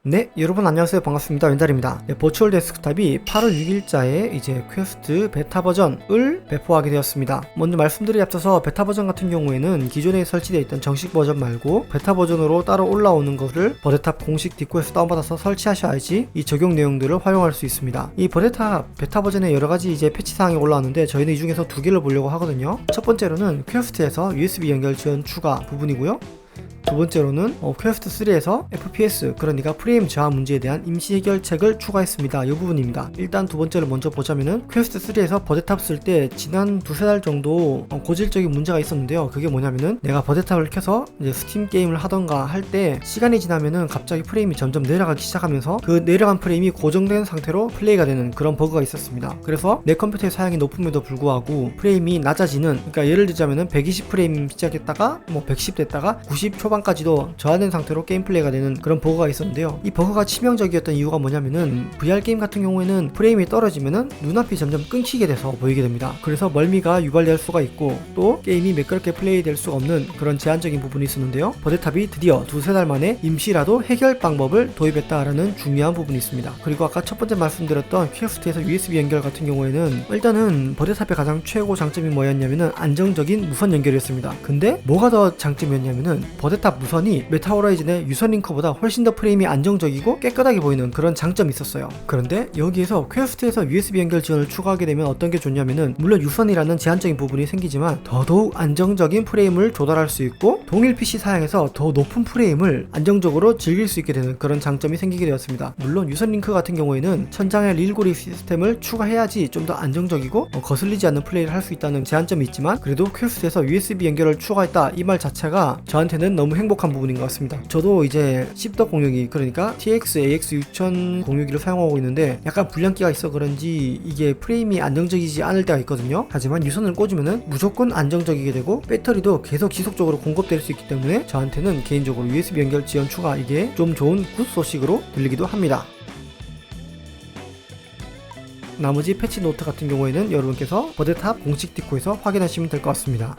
네, 여러분 안녕하세요. 반갑습니다. 웬달입니다. 버추얼 데스크탑이 8월 6일자에 이제 퀘스트 베타 버전을 배포하게 되었습니다. 먼저 말씀드리기 앞서서 베타 버전 같은 경우에는 기존에 설치되어 있던 정식 버전 말고 베타 버전으로 따로 올라오는 것을 버드탑 공식 디코에서 다운받아서 설치하셔야지 이 적용 내용들을 활용할 수 있습니다. 이 버드탑 베타 버전에 여러가지 이제 패치 사항이 올라왔는데 저희는 이 중에서 두 개를 보려고 하거든요. 첫 번째로는 퀘스트에서 USB 연결 지원 추가 부분이고요. 두 번째로는 퀘스트 3에서 FPS, 그러니까 프레임 저하 문제에 대한 임시 해결책을 추가했습니다. 이 부분입니다. 일단 두 번째를 먼저 보자면은 퀘스트 3에서 버드탑 쓸 때 지난 두세 달 정도 고질적인 문제가 있었는데요. 그게 뭐냐면은 내가 버드탑을 켜서 이제 스팀 게임을 하던가 할 때 시간이 지나면은 갑자기 프레임이 점점 내려가기 시작하면서 그 내려간 프레임이 고정된 상태로 플레이가 되는 그런 버그가 있었습니다. 그래서 내 컴퓨터의 사양이 높음에도 불구하고 프레임이 낮아지는, 그러니까 예를 들자면은 120 프레임 시작했다가 110 됐다가 90 초반까지도 저하된 상태로 게임 플레이가 되는 그런 버그가 있었는데요. 이 버그가 치명적이었던 이유가 뭐냐면은 VR 게임 같은 경우에는 프레임이 떨어지면은 눈앞이 점점 끊기게 돼서 보이게 됩니다. 그래서 멀미가 유발될 수가 있고 또 게임이 매끄럽게 플레이될 수가 없는 그런 제한적인 부분이 있었는데요. 버드탑이 드디어 두세 달 만에 임시라도 해결 방법을 도입했다라는 중요한 부분이 있습니다. 그리고 아까 첫 번째 말씀드렸던 퀘스트에서 USB 연결 같은 경우에는 일단은 버드탑의 가장 최고 장점이 뭐였냐면은 안정적인 무선 연결이었습니다. 근데 뭐가 더 장점이었냐면은 버드탑 무선이 메타호라이즌의 유선 링커보다 훨씬 더 프레임이 안정적이고 깨끗하게 보이는 그런 장점이 있었어요. 그런데 여기에서 퀘스트에서 USB 연결 지원을 추가하게 되면 어떤 게 좋냐면은 물론 유선이라는 제한적인 부분이 생기지만 더더욱 안정적인 프레임을 조달할 수 있고 동일 PC 사양에서 더 높은 프레임을 안정적으로 즐길 수 있게 되는 그런 장점이 생기게 되었습니다. 물론 유선 링크 같은 경우에는 천장에 릴고리 시스템을 추가해야지 좀 더 안정적이고 거슬리지 않는 플레이를 할 수 있다는 제한점이 있지만 그래도 퀘스트에서 USB 연결을 추가했다 이 말 자체가 저한테는 너무 행복한 부분인 것 같습니다. 저도 이제 씹덕 공유기, 그러니까 TX AX 6000 공유기를 사용하고 있는데 약간 불량기가 있어 그런지 이게 프레임이 안정적이지 않을 때가 있거든요. 하지만 유선을 꽂으면은 무조건 안정적이게 되고 배터리도 계속 지속적으로 공급될 수 있기 때문에 저한테는 개인적으로 USB 연결 지원 추가 이게 좀 좋은 굿 소식으로 들리기도 합니다. 나머지 패치 노트 같은 경우에는 여러분께서 버드탑 공식 디코에서 확인하시면 될 것 같습니다.